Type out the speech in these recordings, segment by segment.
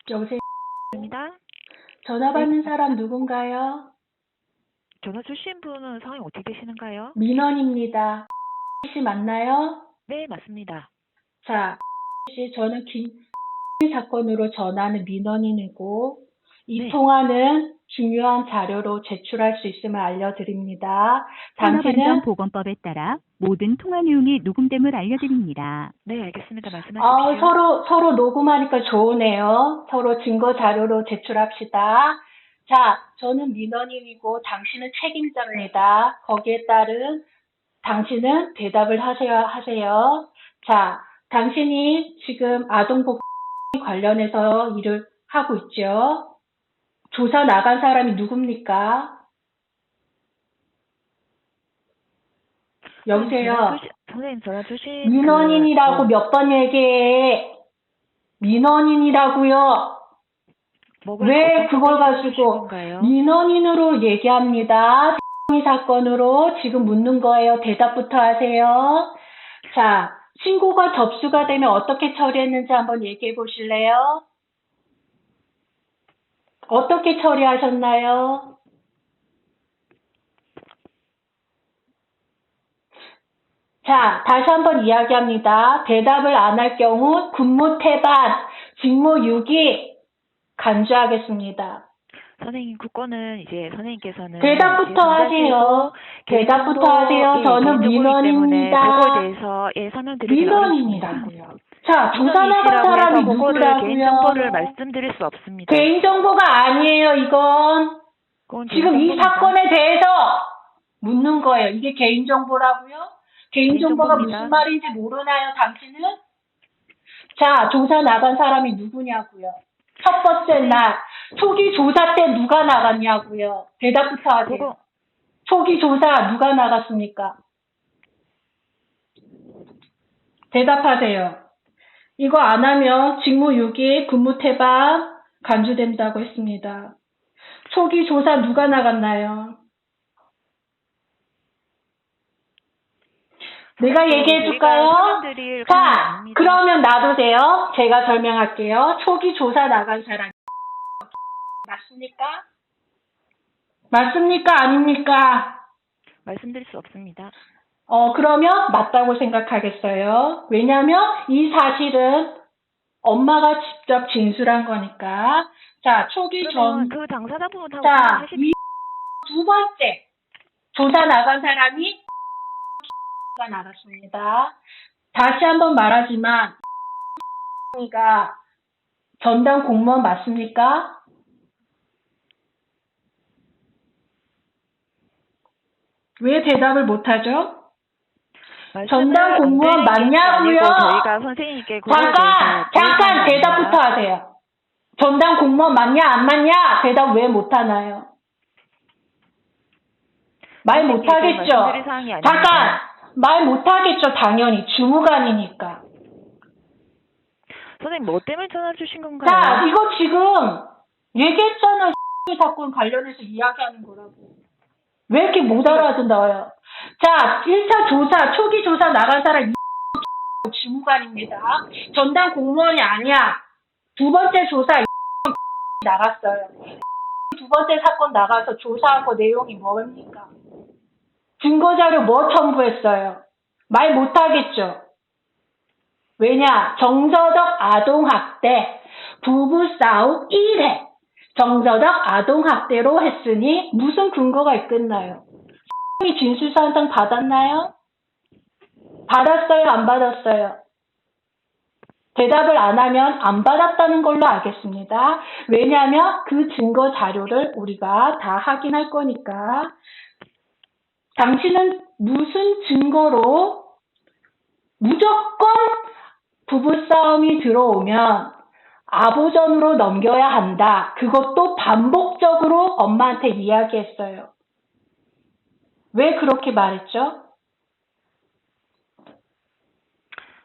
여보세요? 입니다. 전화 네, 받는 사람 누군가요? 전화 주신 분은 상황이 어떻게 되시는가요? 민원입니다. 씨 맞나요? 네, 맞습니다. 자, 씨, 저는 김 사건으로 전화하는 민원인이고, 이 네, 통화는 중요한 자료로 제출할 수 있음을 알려드립니다. 당신은 통화반정보건법에 따라 모든 통화 내용이 녹음됨을 알려드립니다. 네, 알겠습니다. 말씀하십시오. 서로 녹음하니까 좋으네요. 서로 증거 자료로 제출합시다. 자, 저는 민원인이고 당신은 책임자입니다. 거기에 따른 당신은 대답을 하세요. 자, 당신이 지금 아동복지 관련해서 일을 하고 있죠. 조사 나간 사람이 누굽니까? 여보세요? 선생님 전화 주신 민원인이라고 몇 번 얘기해. 민원인이라고요. 왜 그걸 가지고 민원인으로 얘기합니다. 이 사건으로 지금 묻는 거예요. 대답부터 하세요. 자, 신고가 접수가 되면 어떻게 처리했는지 한번 얘기해 보실래요? 어떻게 처리하셨나요? 자, 다시 한번 이야기합니다. 대답을 안 할 경우 군무 태반, 직무 유기 간주하겠습니다. 선생님, 그거는 이제 선생님께서는 대답부터 하세요. 대답부터 하세요. 저는 민원입니다. 그거에 대해서 설명드리기가 어렵습니다. 민원인이라고요. 자, 조사 나간 사람이 누구라고요? 개인정보를 말씀드릴 수 없습니다. 개인정보가 아니에요, 이건. 지금 이 사건에 대해서 묻는 거예요. 이게 개인정보라고요? 개인정보가 무슨 말인지 모르나요, 당신은? 자, 조사 나간 사람이 누구냐고요? 첫 번째 날, 초기 조사 때 누가 나갔냐고요? 대답부터 하세요. 초기 조사 누가 나갔습니까? 대답하세요. 이거 안 하면 직무유기, 근무태반 간주된다고 했습니다. 초기 조사 누가 나갔나요? 내가 얘기해 줄까요? 자, 그러면 놔두세요. 제가 설명할게요. 초기 조사 나간 사람 맞습니까? 맞습니까? 아닙니까? 말씀드릴 수 없습니다. 그러면 맞다고 생각하겠어요. 왜냐하면 이 사실은 엄마가 직접 진술한 거니까. 자, 초기 전. 그 당사자분하고 자, 두 번째 조사 나간 사람이 가 나갔습니다. 다시 한번 말하지만 가 전담 공무원 맞습니까? 왜 대답을 못하죠? 전담 공무원 맞냐고요? 저희가 선생님께 잠깐 대답부터 하세요. 전담 공무원 맞냐 안 맞냐? 대답 왜 못하나요? 말 못하겠죠? 잠깐! 말 못하겠죠, 당연히. 주무관이니까. 선생님, 뭐 때문에 전화 주신 건가요? 자, 이거 지금 얘기했잖아요. 사건 관련해서 이야기하는 거라고. 왜 이렇게 못 알아듣나요? 자, 1차 조사, 초기 조사 나간 사람 주무관입니다. 전담 공무원이 아니야. 두 번째 조사 나갔어요. 두 번째 사건 나가서 조사한 거 내용이 뭡니까? 증거자료 뭐 첨부했어요? 말 못하겠죠? 왜냐? 정서적 아동학대, 부부싸움 1회. 정서적 아동학대로 했으니 무슨 근거가 있겠나요? 진술사항 받았나요? 받았어요? 안 받았어요? 대답을 안 하면 안 받았다는 걸로 알겠습니다. 왜냐하면 그 증거 자료를 우리가 다 확인할 거니까. 당신은 무슨 증거로 무조건 부부싸움이 들어오면 아보전으로 넘겨야 한다. 그것도 반복적으로 엄마한테 이야기했어요. 왜 그렇게 말했죠?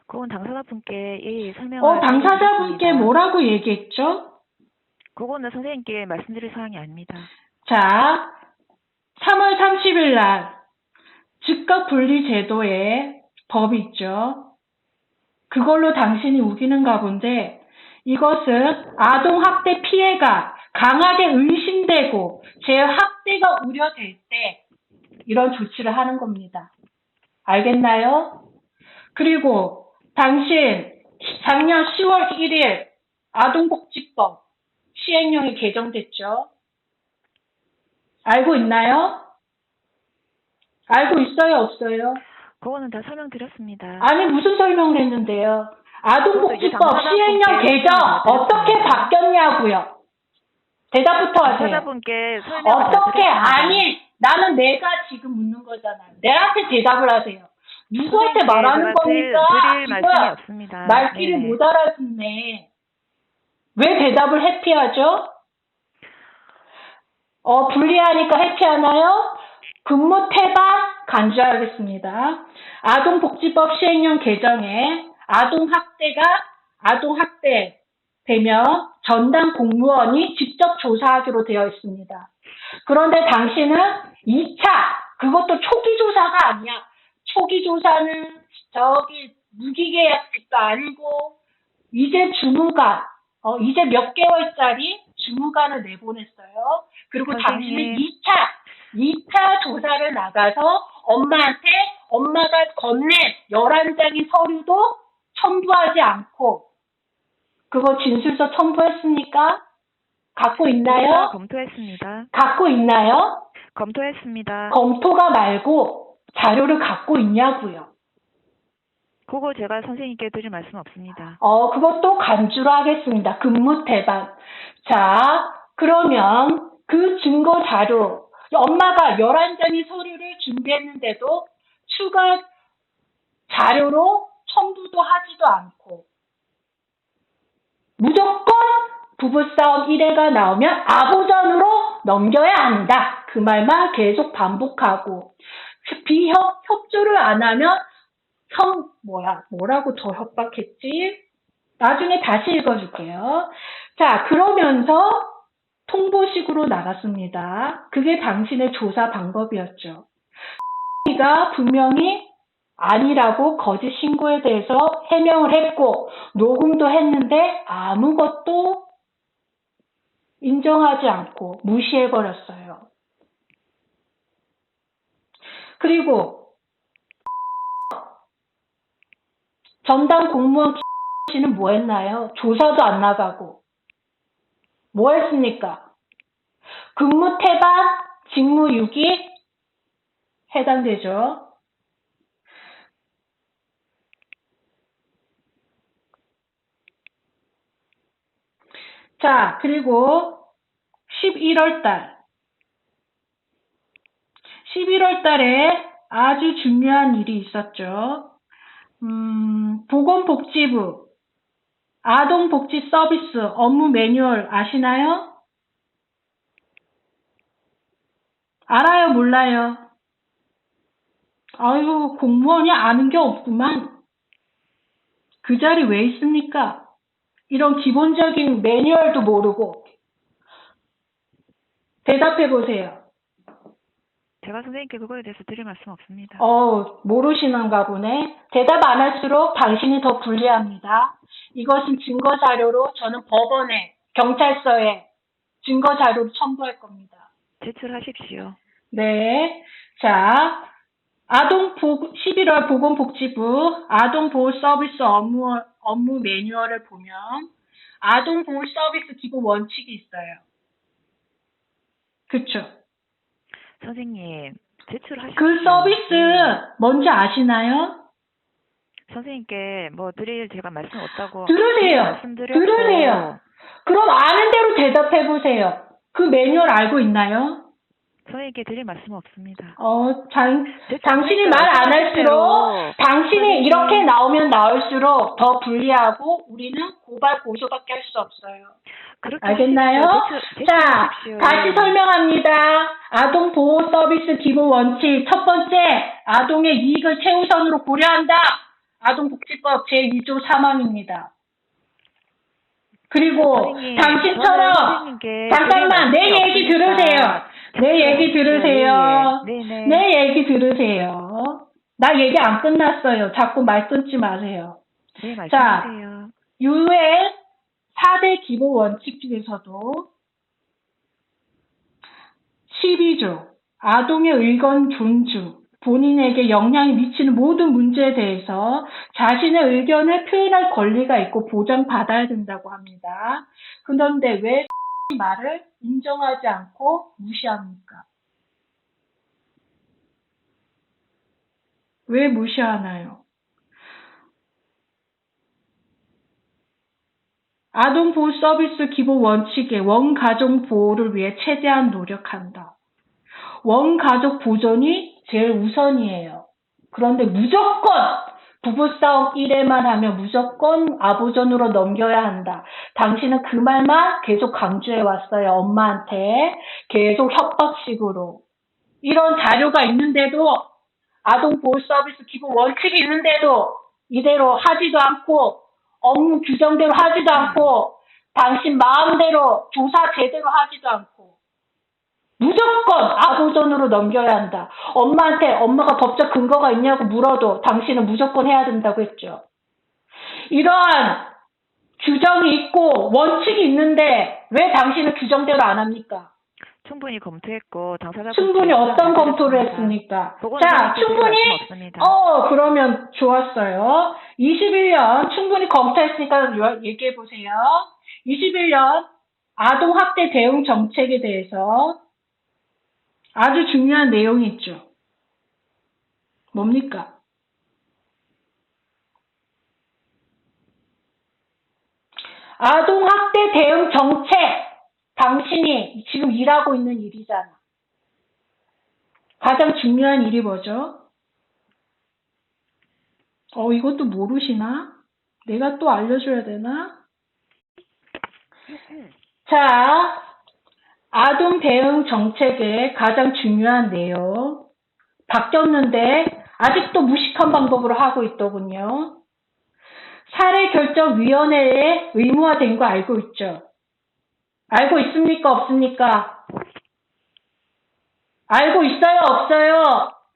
그건 당사자분께 설명을 당사자분께 뭐라고 얘기했죠? 그거는 선생님께 말씀드릴 사항이 아닙니다. 자, 3월 30일 날 즉각 분리 제도에 법이 있죠. 그걸로 당신이 우기는가 본데 이것은 아동학대 피해가 강하게 의심되고 재학대가 우려될 때 이런 조치를 하는 겁니다. 알겠나요? 그리고 당신 작년 10월 1일 아동복지법 시행령이 개정됐죠? 알고 있나요? 알고 있어요? 없어요? 그거는 다 설명드렸습니다. 아니 무슨 설명을 했는데요? 아동복지법 당사자분께 시행령 개정 어떻게 설명드렸습니다. 바뀌었냐고요? 대답부터 하세요. 당사자분께 설명을 다 어떻게 드렸습니다. 아니 나는 내가 지금 묻는 거잖아. 내한테 대답을 하세요. 누구한테 선생님께 말하는 제가 겁니까? 드릴 말씀이 이거야. 없습니다. 말귀를 네네. 못 알아듣네. 왜 대답을 회피하죠? 불리하니까 회피하나요? 근무 태반 간주하겠습니다. 아동복지법 시행령 개정에 아동학대 되면 전담 공무원이 직접 조사하기로 되어 있습니다. 그런데 당신은 2차, 그것도 초기 조사가 아니야. 초기 조사는 무기계약직도 아니고 이제 주무관, 이제 몇 개월짜리 주무관을 내보냈어요. 그리고 당신은 선생님. 2차 조사를 나가서 엄마한테 엄마가 건넨 11장의 서류도 첨부하지 않고 그거 진술서 첨부했습니까? 갖고 있나요? 검토했습니다. 갖고 있나요? 검토했습니다. 검토가 말고 자료를 갖고 있냐고요. 그거 제가 선생님께 드릴 말씀 없습니다. 그것도 간주로 하겠습니다. 근무 태반. 자, 그러면 그 증거 자료, 엄마가 11장의 서류를 준비했는데도 추가 자료로 첨부도 하지도 않고 무조건 부부싸움 1회가 나오면 아보전으로 넘겨야 한다. 그 말만 계속 반복하고 협조를 안 하면 뭐라고 더 협박했지? 나중에 다시 읽어줄게요. 자, 그러면서 통보식으로 나갔습니다. 그게 당신의 조사 방법이었죠. 가 분명히 아니라고 거짓 신고에 대해서 해명을 했고 녹음도 했는데 아무것도 인정하지 않고 무시해버렸어요. 그리고 전담 공무원 씨는 뭐 했나요? 조사도 안 나가고 뭐 했습니까? 근무 태반, 직무유기 해당되죠. 자, 그리고 11월 달에 아주 중요한 일이 있었죠. 보건복지부 아동복지 서비스 업무 매뉴얼 아시나요? 알아요? 몰라요? 아유, 공무원이 아는 게 없구만. 그 자리 왜 있습니까? 이런 기본적인 매뉴얼도 모르고. 대답해 보세요. 제가 선생님께 그거에 대해서 드릴 말씀 없습니다. 모르시는가 보네. 대답 안 할수록 당신이 더 불리합니다. 이것은 증거자료로 저는 법원에, 경찰서에 증거자료를 첨부할 겁니다. 제출하십시오. 네. 자, 11월 보건복지부 아동보호서비스 업무 매뉴얼을 보면 아동보호서비스 기본 원칙이 있어요. 그쵸? 선생님, 제출하십시오. 그 서비스 뭔지 아시나요? 선생님께 뭐 드릴 제가 말씀 없다고 들으세요. 말씀드렸고. 들으세요. 그럼 아는 대로 대답해 보세요. 그 매뉴얼 알고 있나요? 선생님께 드릴 말씀 없습니다. 당신이 말 안 할수록 당신이 이렇게 나오면 나올수록 더 불리하고 우리는 고발 고소밖에 할 수 없어요. 알겠나요? 자, 다시 설명합니다. 아동보호 서비스 기본 원칙 첫 번째, 아동의 이익을 최우선으로 고려한다. 아동복지법 제2조 3항입니다. 그리고 선생님, 당신처럼 잠깐만 내 얘기 들으세요. 내 얘기 들으세요. 네네. 내 얘기 들으세요. 나 얘기 안 끝났어요. 자꾸 말 끊지 마세요. 네, 말씀하세요. 유엔 4대 기본 원칙 중에서도 12조 아동의 의견 존중, 본인에게 영향이 미치는 모든 문제에 대해서 자신의 의견을 표현할 권리가 있고 보장받아야 된다고 합니다. 그런데 왜 말을 인정하지 않고 무시합니까? 왜 무시하나요? 아동보호 서비스 기본 원칙에 원가족 보호를 위해 최대한 노력한다. 원가족 보존이 제일 우선이에요. 그런데 무조건 부부싸움 1회만 하면 무조건 아보존으로 넘겨야 한다. 당신은 그 말만 계속 강조해 왔어요. 엄마한테 계속 협박식으로. 이런 자료가 있는데도 아동보호 서비스 기본 원칙이 있는데도 이대로 하지도 않고 업무 규정대로 하지도 않고 당신 마음대로 조사 제대로 하지도 않고 무조건 아보존으로 넘겨야 한다. 엄마한테 엄마가 법적 근거가 있냐고 물어도 당신은 무조건 해야 된다고 했죠. 이러한 규정이 있고 원칙이 있는데 왜 당신은 규정대로 안 합니까? 충분히 검토했고 당사자분 충분히 어떤 검토를 했습니까? 자, 충분히 그러면 좋았어요. 21년 충분히 검토했으니까 얘기해 보세요. 21년 아동학대 대응 정책에 대해서 아주 중요한 내용이 있죠. 뭡니까? 아동학대 대응 정책, 당신이 지금 일하고 있는 일이잖아. 가장 중요한 일이 뭐죠? 이것도 모르시나? 내가 또 알려줘야 되나? 자, 아동 대응 정책의 가장 중요한 내용. 바뀌었는데 아직도 무식한 방법으로 하고 있더군요. 사례결정위원회에 의무화된 거 알고 있죠? 알고 있습니까? 없습니까? 알고 있어요? 없어요?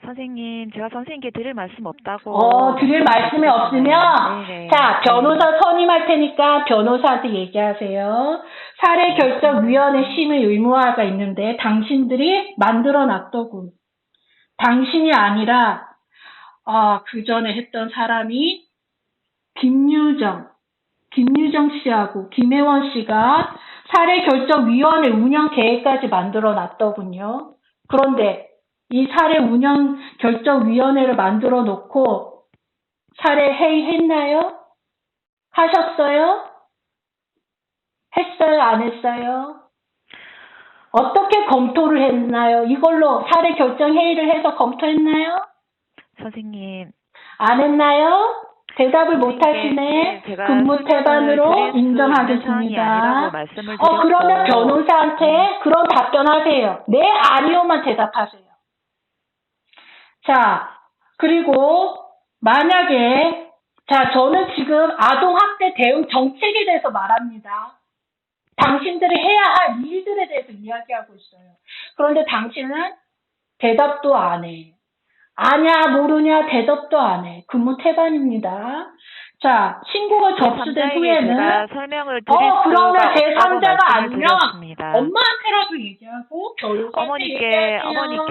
선생님, 제가 선생님께 드릴 말씀 없다고. 드릴 말씀이 없으면, 네네. 자, 변호사 선임할 테니까 변호사한테 얘기하세요. 사례결정위원회 심의 의무화가 있는데 당신들이 만들어 놨더군. 당신이 아니라, 그 전에 했던 사람이 김유정 씨하고 김혜원 씨가 사례결정위원회 운영 계획까지 만들어 놨더군요. 그런데 이 사례 운영 결정위원회를 만들어 놓고 사례 회의했나요? 하셨어요? 했어요? 안 했어요? 어떻게 검토를 했나요? 이걸로 사례 결정 회의를 해서 검토했나요? 선생님. 안 했나요? 대답을 못 하시네. 근무 태반으로 인정하겠습니다. 그러면 변호사한테 그런 답변하세요. 네, 아니요만 대답하세요. 자, 그리고 만약에 저는 지금 아동학대 대응 정책에 대해서 말합니다. 당신들이 해야 할 일들에 대해서 이야기하고 있어요. 그런데 당신은 대답도 안 해. 아냐, 모르냐, 대답도 안 해. 근무 태반입니다. 자, 신고가 접수된 후에는 제가 설명을 그러면 제3자가 아니면 엄마한테라도 얘기하고 어머니께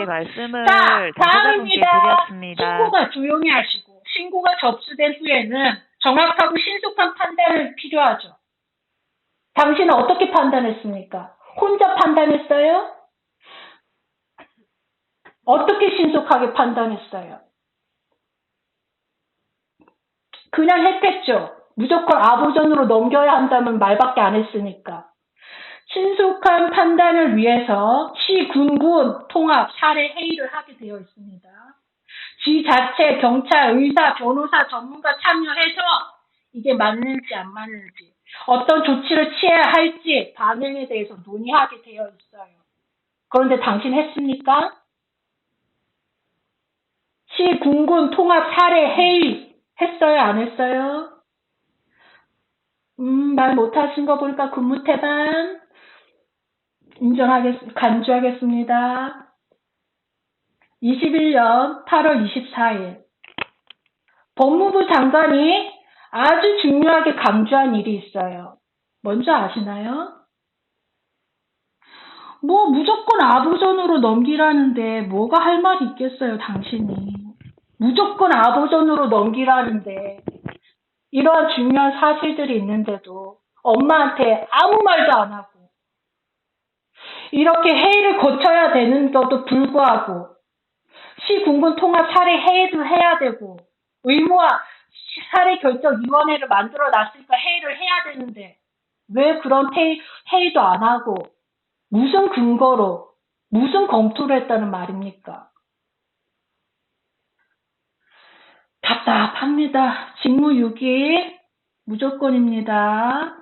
말씀을 다음입니다. 드렸습니다. 신고가 조용히 하시고 신고가 접수된 후에는 정확하고 신속한 판단을 필요하죠. 당신은 어떻게 판단했습니까? 혼자 판단했어요? 어떻게 신속하게 판단했어요? 그냥 했겠죠. 무조건 아보존으로 넘겨야 한다면 말밖에 안 했으니까. 신속한 판단을 위해서 시군군 통합 사례 회의를 하게 되어 있습니다. 지자체, 경찰, 의사, 변호사, 전문가 참여해서 이게 맞는지 안 맞는지, 어떤 조치를 취해야 할지 반응에 대해서 논의하게 되어 있어요. 그런데 당신 했습니까? 시군군 통합 사례 회의 했어요? 안 했어요? 말 못하신 거 보니까 근무 태반 간주하겠습니다. 21년 8월 24일 법무부 장관이 아주 중요하게 강조한 일이 있어요. 뭔지 아시나요? 뭐 무조건 아버전으로 넘기라는데 뭐가 할 말이 있겠어요, 당신이. 무조건 아버전으로 넘기라는데 이러한 중요한 사실들이 있는데도 엄마한테 아무 말도 안 하고 이렇게 회의를 거쳐야 되는 것도 불구하고 시군군 통합 사례 회의도 해야 되고 의무화 사례 결정위원회를 만들어 놨으니까 회의를 해야 되는데 왜 그런 회의도 안 하고 무슨 근거로 무슨 검토를 했다는 말입니까? 답답합니다. 직무유기 무조건입니다.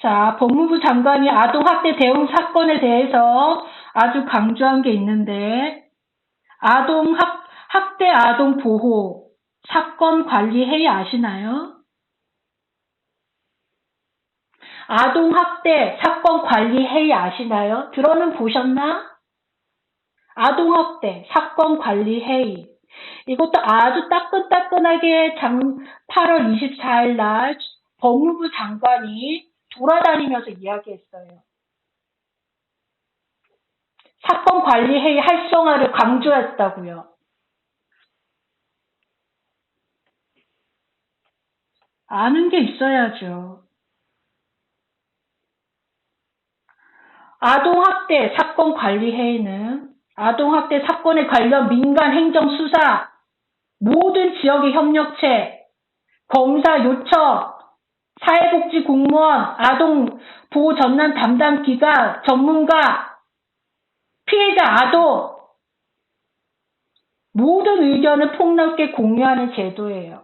자, 법무부 장관이 아동학대 대응 사건에 대해서 아주 강조한 게 있는데 학대 아동 보호 사건 관리 회의 아시나요? 아동 학대 사건 관리 회의 아시나요? 들어는 보셨나? 아동 학대 사건 관리 회의. 이것도 아주 따끈따끈하게 8월 24일 날 법무부 장관이 돌아다니면서 이야기했어요. 사건 관리 회의 활성화를 강조했다고요. 아는 게 있어야죠. 아동학대 사건 관리 회의는 아동학대 사건에 관련 민간 행정 수사, 모든 지역의 협력체, 검사 요청, 사회복지 공무원, 아동 보호 전담 담당 기관, 전문가, 피해자 아동, 모든 의견을 폭넓게 공유하는 제도예요.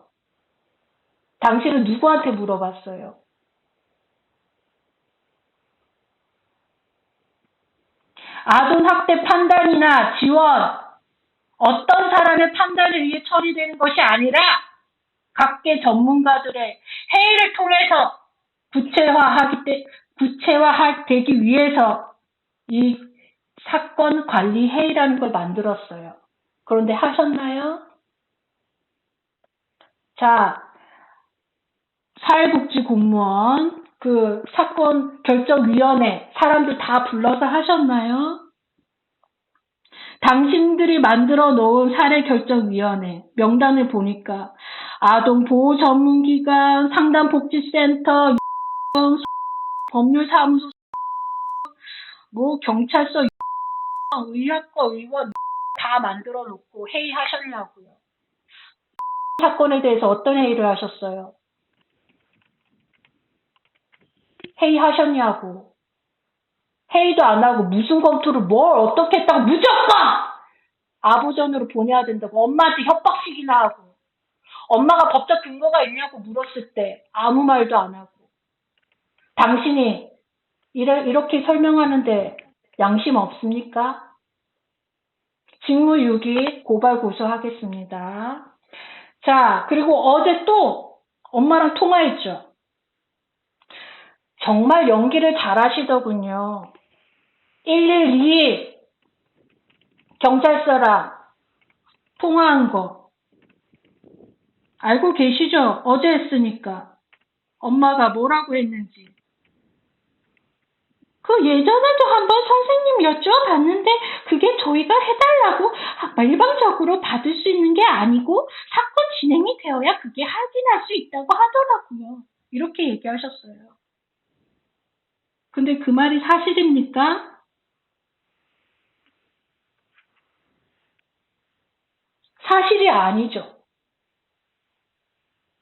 당신은 누구한테 물어봤어요? 아동학대 판단이나 지원, 어떤 사람의 판단에 의해 처리되는 것이 아니라 각계 전문가들의 회의를 통해서 구체화되기 위해서 이 사건 관리 회의라는 걸 만들었어요. 그런데 하셨나요? 자, 사회복지 공무원, 그 사건 결정위원회 사람들 다 불러서 하셨나요? 당신들이 만들어 놓은 사례결정위원회 명단을 보니까 아동보호전문기관, 상담복지센터, 법률사무소, 뭐 경찰서, 의학과 의원 다 만들어 놓고 회의하셨냐고요. 사건에 대해서 어떤 회의를 하셨어요? 회의하셨냐고. 회의도 안 하고 무슨 검토를 뭘 어떻게 했다고 무조건 아부전으로 보내야 된다고 엄마한테 협박식이나 하고 엄마가 법적 근거가 있냐고 물었을 때 아무 말도 안 하고 당신이 이렇게 설명하는데 양심 없습니까? 직무유기 고발 고소하겠습니다. 자, 그리고 어제 또 엄마랑 통화했죠. 정말 연기를 잘 하시더군요. 112 경찰서랑 통화한 거 알고 계시죠? 어제 했으니까. 엄마가 뭐라고 했는지. 그 예전에도 한번 선생님 여쭤봤는데 그게 저희가 해달라고 일방적으로 받을 수 있는 게 아니고 사건 진행이 되어야 그게 확인할 수 있다고 하더라고요. 이렇게 얘기하셨어요. 근데 그 말이 사실입니까? 사실이 아니죠.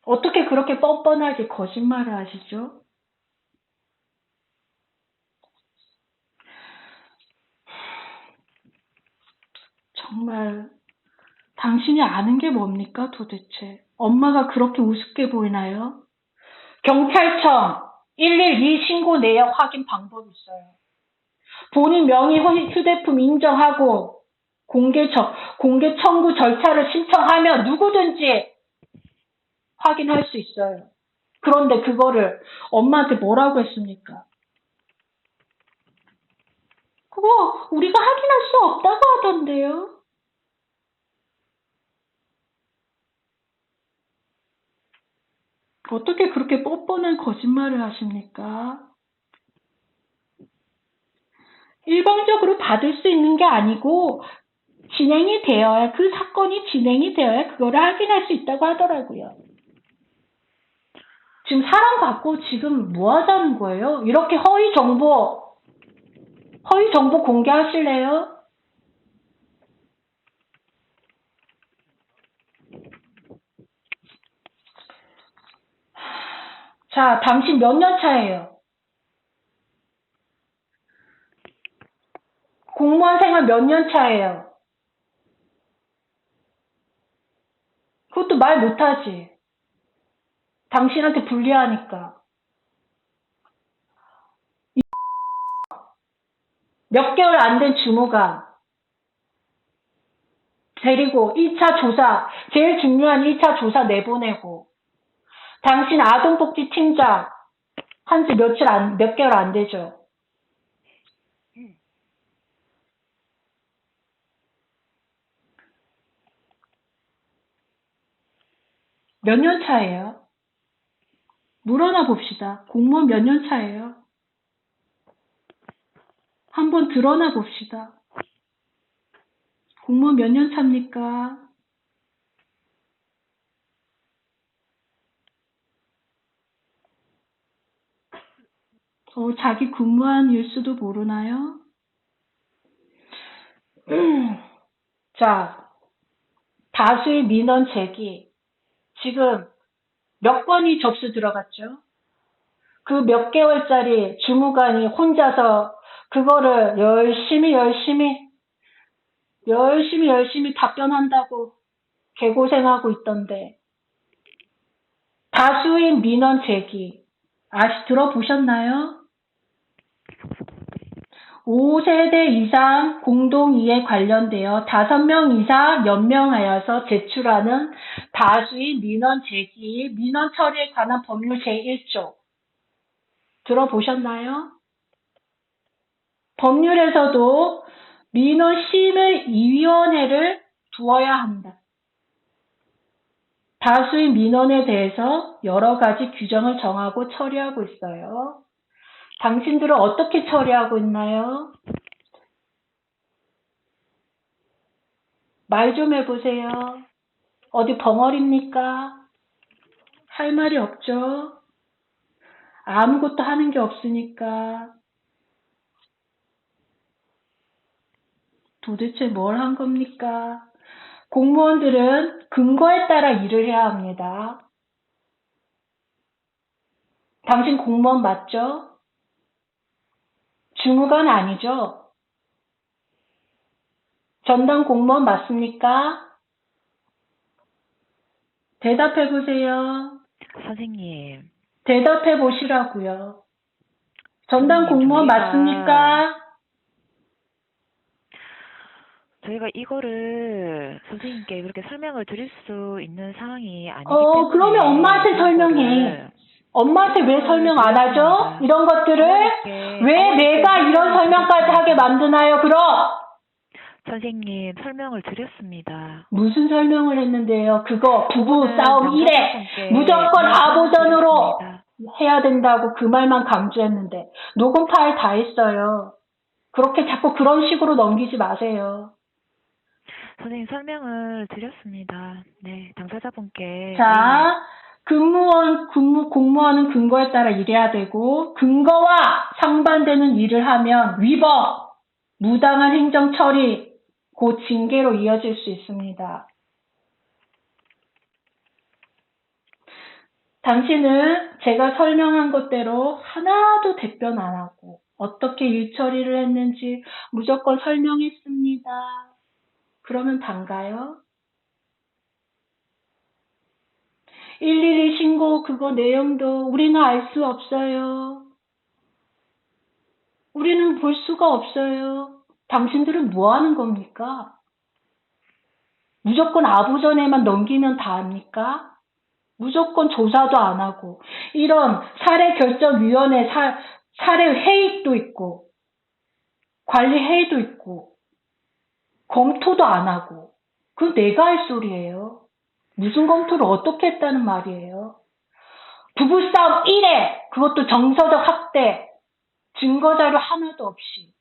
어떻게 그렇게 뻔뻔하게 거짓말을 하시죠? 정말 당신이 아는 게 뭡니까 도대체? 엄마가 그렇게 우습게 보이나요? 경찰청 112 신고 내역 확인 방법이 있어요. 본인 명의 휴대폰 인정하고 공개 청구 절차를 신청하면 누구든지 확인할 수 있어요. 그런데 그거를 엄마한테 뭐라고 했습니까? 그거 우리가 확인할 수 없다고 하던데요. 어떻게 그렇게 뻔뻔한 거짓말을 하십니까? 일방적으로 받을 수 있는 게 아니고 진행이 되어야, 그 사건이 진행이 되어야 그거를 확인할 수 있다고 하더라고요. 지금 사람 갖고 지금 뭐 하자는 거예요? 이렇게 허위 정보 공개하실래요? 자, 당신 몇 년 차예요? 공무원 생활 몇 년 차예요? 그것도 말 못하지. 당신한테 불리하니까. 몇 개월 안 된 주무관 데리고 1차 조사, 제일 중요한 1차 조사 내보내고, 당신 아동복지팀장 한지 몇 개월 안 되죠. 몇 년 차예요? 물어나 봅시다. 공무원 몇 년 차예요? 한번 드러나 봅시다. 공무원 몇 년 차입니까? 자기 근무한 일수도 모르나요? 자, 다수의 민원 제기. 지금 몇 건이 접수 들어갔죠? 그 몇 개월짜리 주무관이 혼자서 그거를 열심히 답변한다고 개고생하고 있던데. 다수의 민원 제기. 들어보셨나요? 5세대 이상 공동이해 관련되어 5명 이상 연명하여서 제출하는 다수의 민원 제기, 민원 처리에 관한 법률 제1조. 들어보셨나요? 법률에서도 민원심의위원회를 두어야 한다. 다수의 민원에 대해서 여러 가지 규정을 정하고 처리하고 있어요. 당신들은 어떻게 처리하고 있나요? 말 좀 해보세요. 어디 벙어리입니까? 할 말이 없죠? 아무것도 하는 게 없으니까. 도대체 뭘 한 겁니까? 공무원들은 근거에 따라 일을 해야 합니다. 당신 공무원 맞죠? 주무관 아니죠? 전담 공무원 맞습니까? 대답해 보세요. 선생님, 대답해 보시라고요. 전담 선생님, 공무원 맞습니까? 저희가 이거를 선생님께 그렇게 설명을 드릴 수 있는 상황이 아니기 때문에. 그러면 엄마한테 이런 설명해. 거를 엄마한테 왜 설명 안 하죠? 이런 것들을 왜 내가 이런 설명까지 하게 만드나요? 그럼 선생님 설명을 드렸습니다. 무슨 설명을 했는데요? 그거 부부 그거는 싸움 당사자 1회 분께 무조건 아보전으로 드렸습니다. 해야 된다고 그 말만 강조했는데 녹음 파일 다 했어요. 그렇게 자꾸 그런 식으로 넘기지 마세요. 선생님 설명을 드렸습니다. 네, 당사자분께. 자, 공무원은 근거에 따라 일해야 되고 근거와 상반되는 일을 하면 위법, 무당한 행정 처리, 곧 징계로 이어질 수 있습니다. 당신은 제가 설명한 것대로 하나도 답변 안 하고 어떻게 일 처리를 했는지 무조건 설명했습니다. 그러면 단가요? 112 신고 그거 내용도 우리는 알 수 없어요. 우리는 볼 수가 없어요. 당신들은 뭐 하는 겁니까? 무조건 아부전에만 넘기면 다 합니까? 무조건 조사도 안 하고 이런 사례결정위원회 사례회의도 있고 관리회의도 있고 검토도 안 하고 그건 내가 할 소리예요. 무슨 검토를 어떻게 했다는 말이에요. 부부싸움 1회 그것도 정서적 학대 증거자료 하나도 없이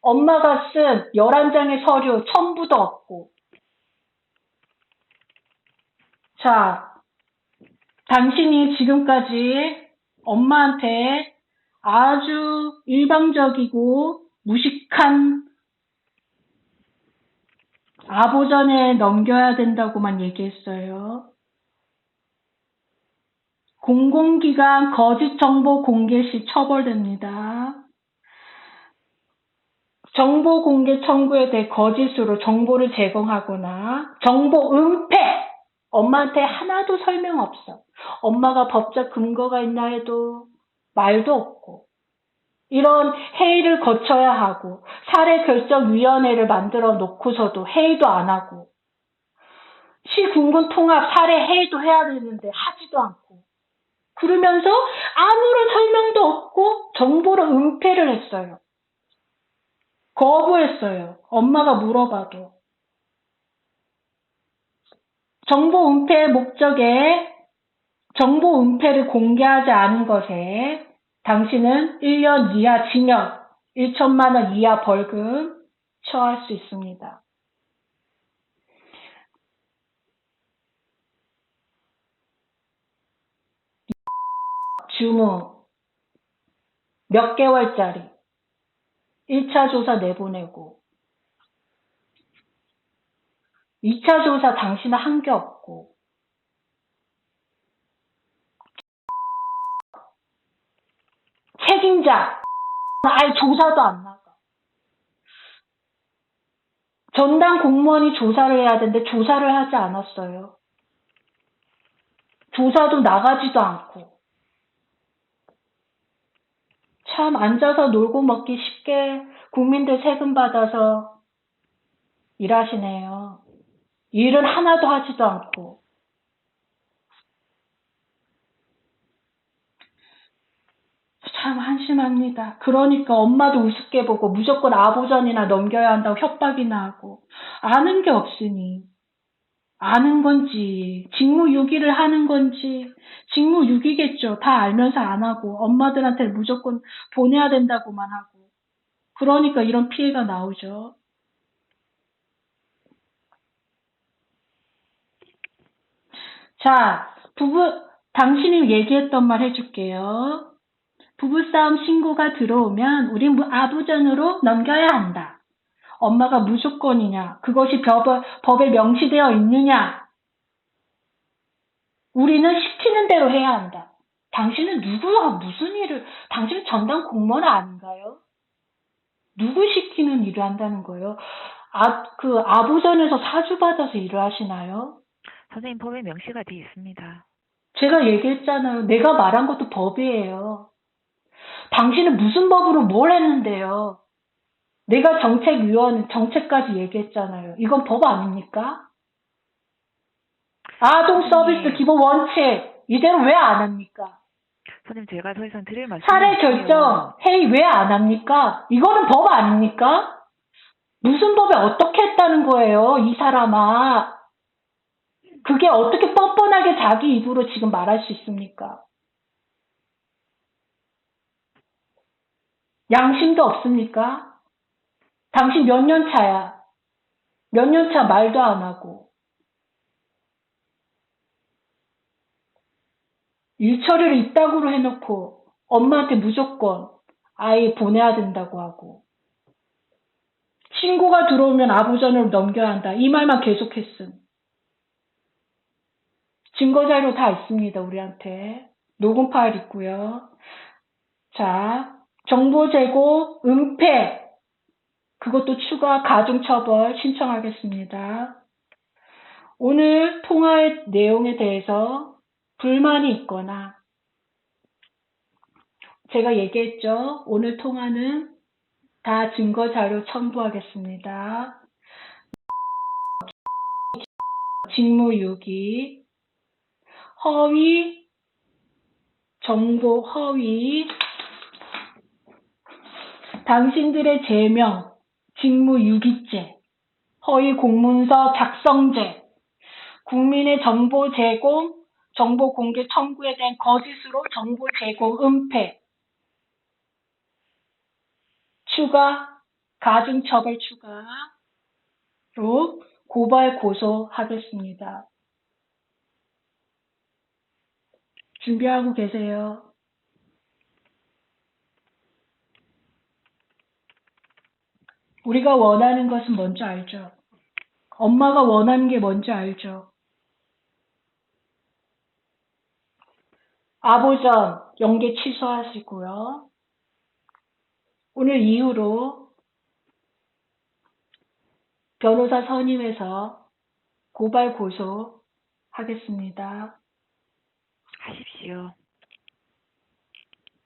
엄마가 쓴 11장의 서류 첨부도 없고. 자, 당신이 지금까지 엄마한테 아주 일방적이고 무식한 아보전에 넘겨야 된다고만 얘기했어요. 공공기관 거짓 정보 공개 시 처벌됩니다. 정보 공개 청구에 대해 거짓으로 정보를 제공하거나 정보 은폐! 엄마한테 하나도 설명 없어. 엄마가 법적 근거가 있나 해도 말도 없고. 이런 회의를 거쳐야 하고 사례결정위원회를 만들어 놓고서도 회의도 안 하고 시군군 통합 사례 회의도 해야 되는데 하지도 않고 그러면서 아무런 설명도 없고 정보를 은폐를 했어요. 거부했어요. 엄마가 물어봐도. 정보 은폐의 목적에 정보 은폐를 공개하지 않은 것에 당신은 1년 이하 징역, 1천만 원 이하 벌금 처할 수 있습니다. 주무 몇 개월짜리 1차 조사 내보내고 2차 조사 당신은 한 게 없고 책임자 아예 조사도 안 나가. 전담 공무원이 조사를 해야 되는데 조사를 하지 않았어요. 조사도 나가지도 않고. 참 앉아서 놀고 먹기 쉽게 국민들 세금 받아서 일하시네요. 일은 하나도 하지도 않고. 참 한심합니다. 그러니까 엄마도 우습게 보고 무조건 아보전이나 넘겨야 한다고 협박이나 하고 아는 게 없으니 아는 건지 직무유기를 하는 건지 직무유기겠죠. 다 알면서 안 하고 엄마들한테 무조건 보내야 된다고만 하고 그러니까 이런 피해가 나오죠. 자, 당신이 얘기했던 말 해줄게요. 부부싸움 신고가 들어오면 우린 아부전으로 넘겨야 한다. 엄마가 무조건이냐? 그것이 법에 명시되어 있느냐? 우리는 시키는 대로 해야 한다. 당신은 누구와 무슨 일을, 당신은 전담 공무원 아닌가요? 누구 시키는 일을 한다는 거예요? 아부전에서 사주받아서 일을 하시나요? 선생님, 법에 명시가 되어 있습니다. 제가 얘기했잖아요. 내가 말한 것도 법이에요. 당신은 무슨 법으로 뭘 했는데요? 내가 정책까지 얘기했잖아요. 이건 법 아닙니까? 아동 서비스 기본 원칙 이대로 왜 안 합니까? 선생님, 제가 더 이상 드릴 말씀이 사례 결정 회의 왜 안 합니까? 이거는 법 아닙니까? 무슨 법에 어떻게 했다는 거예요, 이 사람아? 그게 어떻게 뻔뻔하게 자기 입으로 지금 말할 수 있습니까? 양심도 없습니까? 당신 몇 년 차야? 몇 년 차 말도 안 하고. 일 처리를 이따구로 해놓고 엄마한테 무조건 아이 보내야 된다고 하고 신고가 들어오면 아부전으로 넘겨야 한다. 이 말만 계속했음. 증거자료 다 있습니다. 우리한테. 녹음 파일 있고요. 자, 정보 제공, 은폐 그것도 추가 가중처벌 신청하겠습니다. 오늘 통화의 내용에 대해서 불만이 있거나 제가 얘기했죠. 오늘 통화는 다 증거자료 첨부하겠습니다. 직무유기, 허위, 정보 허위, 당신들의 제명, 직무유기죄, 허위 공문서 작성죄, 국민의 정보 제공, 정보 공개 청구에 대한 거짓으로 정보 제공 은폐, 추가 가중처벌 추가로 고발 고소하겠습니다. 준비하고 계세요. 우리가 원하는 것은 뭔지 알죠? 엄마가 원하는 게 뭔지 알죠? 아보전 연계 취소하시고요. 오늘 이후로 변호사 선임해서 고발 고소하겠습니다. 하십시오.